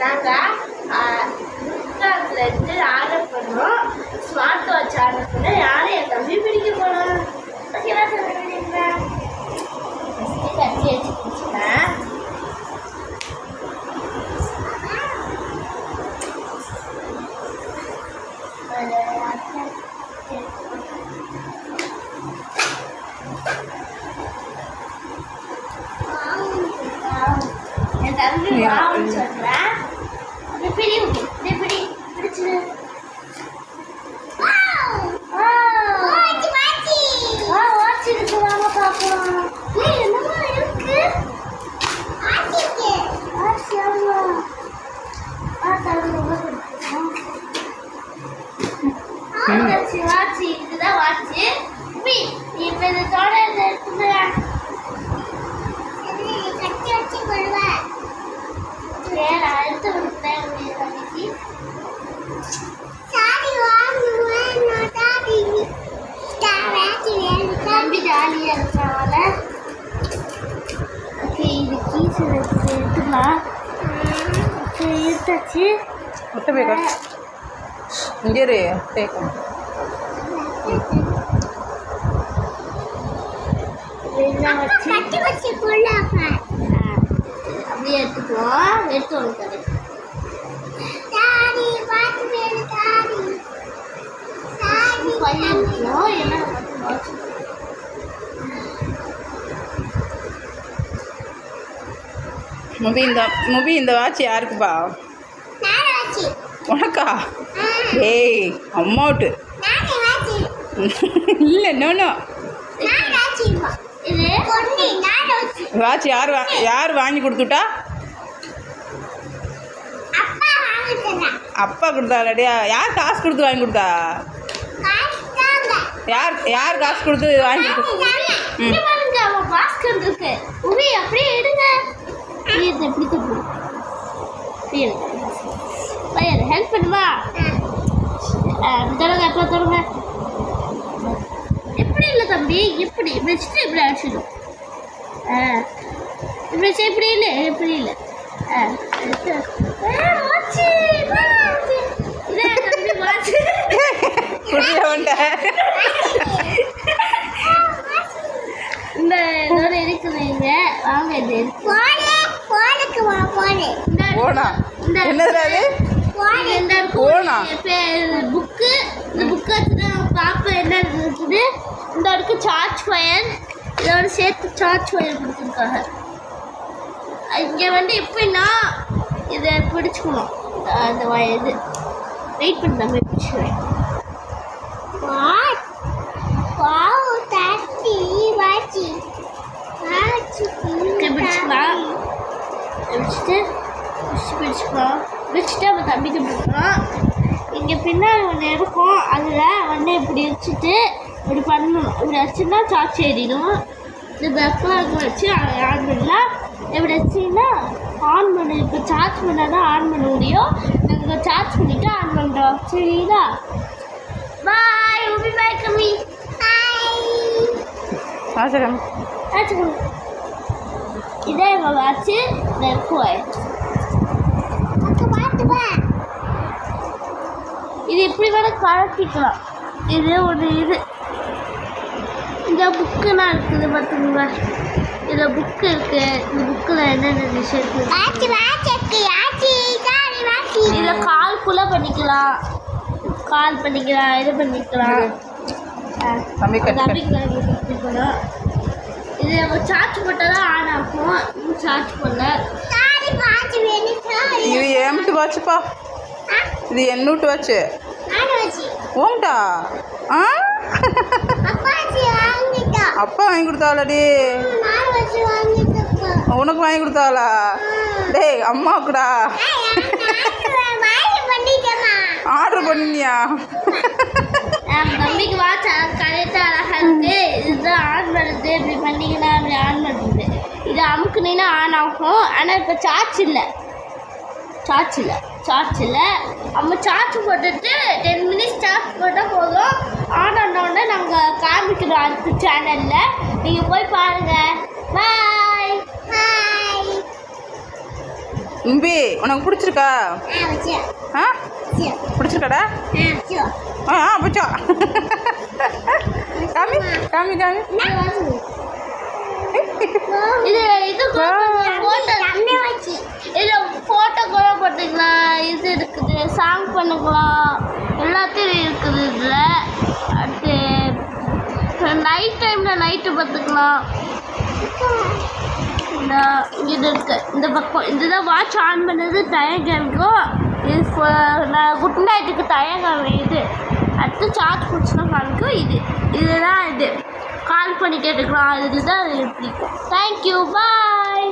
நாங்கள் ஃப்ளிப்கார்ட்லேருந்து ஆர்டர் பண்ணோம். Smart watch order பண்ணோம். யாரும் என் தம்பி பிடிக்க போனோம். ஓகேவா சொல்லுங்க. ஃபஸ்ட்டு கட்டி வச்சு பிடிச்சிட்டேன். என் தம்பி வான்னு சொல்கிறேன். பிடிச்சு வாட்ச் இருக்கு. வாங்க பார்ப்போம். என்னமா இருக்கு வாட்ச் இருக்குதா? வாட்ச் இப்ப இந்த தோட எடுத்துக்க அடுத்து விடுறேன். தம்பி ஜாலியா இருக்கிறால. ஓகே, இது கீஸ் எடுத்துக்கலாம். எடுத்தாச்சு. இங்கே அப்படியே எடுத்துக்குவோம். எடுத்து வந்து முபி இந்த வாட்ச் யாருக்குப்பா? உனக்கா? ஏய் அம்மாவுட்டு இல்லை. நோ வாட்ச் யார் வாங்கி கொடுத்துட்டா? அப்பா கொடுத்தாடியா? யார் காசு கொடுத்து வாங்கி கொடுத்தா? யார் காசு கொடுத்து வாங்கி கொடுத்தா? ஹெல்ப் பண்ணுவா. தொடங்க. எப்போ தொடங்க? எப்படி இல்லை தம்பி? எப்படி வச்சுட்டு இப்படி அடிச்சிடும். இப்படி இப்படி இல்லை. எப்படி இல்லை? இதே தம்பி வாட்சி இந்த இதோட இருக்குது. இங்க வாங்க. இது புக்கு. இந்த புக்கு பார்ப்பேன் என்ன இருக்குது. இந்த அடுக்கு சார்ஜ் ஃபயர். இதோட சேர்த்து சார்ஜ் ஃபயர் கொடுத்துருக்காங்க. இங்கே வந்து எப்படின்னா இதை பிடிச்சிக்கணும். அந்த இது வெயிட் பண்ணி நம்ம பிடிச்சிடுவேன். பிடிச்சிக்கலாம். பிடிச்சிட்டு நம்ம தம்பிக்கு பிடிக்கலாம். இங்கே பின்னாடி ஒன்று இருக்கும். அதில் வந்து இப்படி வச்சுட்டு இப்படி பண்ணணும். இப்படி வச்சுன்னா சார்ஜ் ஏறிடும். இந்த பேக்கெலாம் வச்சு ஆன் பண்ணலாம். இப்படி வச்சிங்கன்னா ஆன் பண்ண. இப்போ சார்ஜ் பண்ணால் தான் ஆன் பண்ண முடியும். நாங்கள் சார்ஜ் பண்ணிவிட்டு ஆன் பண்ணுறோம். சரிங்களா? பாய். உபி பாய் கம்மி. இதே வாட்சி நெருக்குவாய். இது எப்படி வேணால் கலட்டிக்கலாம். இது ஒரு இந்த புக்குலாம் இருக்குது பார்த்துங்க. இதில் புக்கு இருக்குது. இந்த புக்கில் என்னென்ன விஷயம் இருக்குது. இதில் கால் கூட பண்ணிக்கலாம். இது பண்ணிக்கலாம். பண்ணிக்கலாம். இது நம்ம சார்ஜ் போட்டால் தான் ஆன் ஆகும். சார்ஜ் பண்ணல. இது ஏமிட்டு வாட்சுப்பா. இது என்னூட்டு வாட்சு. ஓம்டா? அப்பா வாங்கி கொடுத்தாளடி. உனக்கு வாங்கி கொடுத்தாளா? டேய் அம்மாவுக்குடா. ஆர்டர் பண்ணியா? தம்பிக்கு வாட்ச் கரெக்டாக அழகாக இருக்குது. இதுதான் ஆன் பண்ணுறது. இப்படி பண்ணிங்கன்னா அப்படி ஆன் பண்ணுறது. இது அமுக்குனா ஆன் ஆகும். ஆனால் இப்போ சார்ஜ் இல்லை. நம்ம சார்ஜ் போட்டுட்டு 10 மினிட்ஸ் சார்ஜ் போட்டால் போதும். ஆன் ஆனோடனே நாங்கள் காமிக்கிறோம் அடுத்த சேனலில். நீங்கள் போய் பாருங்கள். பாய். இம்பி உனக்கு பிடிச்சிருக்கா? ஆ பிடிச்சிருக்காடா? பிடிச்சா. காமி காமி காமி. ஃபோட்டோ கூட போட்டுக்கலாம், இது இருக்குது, சாங் பண்ணிக்கலாம், எல்லாத்தையும் இருக்குது இதில். அடுத்து நைட் டைமில் நைட்டு பார்த்துக்கலாம். இது இருக்குது இந்த பக்கம், இதுதான் வாட்ச் ஆன் பண்ணது டைம் காமிக்கும். இது நான் குட் நைட்டுக்கு டைம் இது. அடுத்து சார்ஜ் பிடிச்சினா காமிக்கும். இதுதான் இது கால் பண்ணி கேட்டுக்கலாம். இதுதான் பிடிக்கும். தேங்க்யூ, பாய்.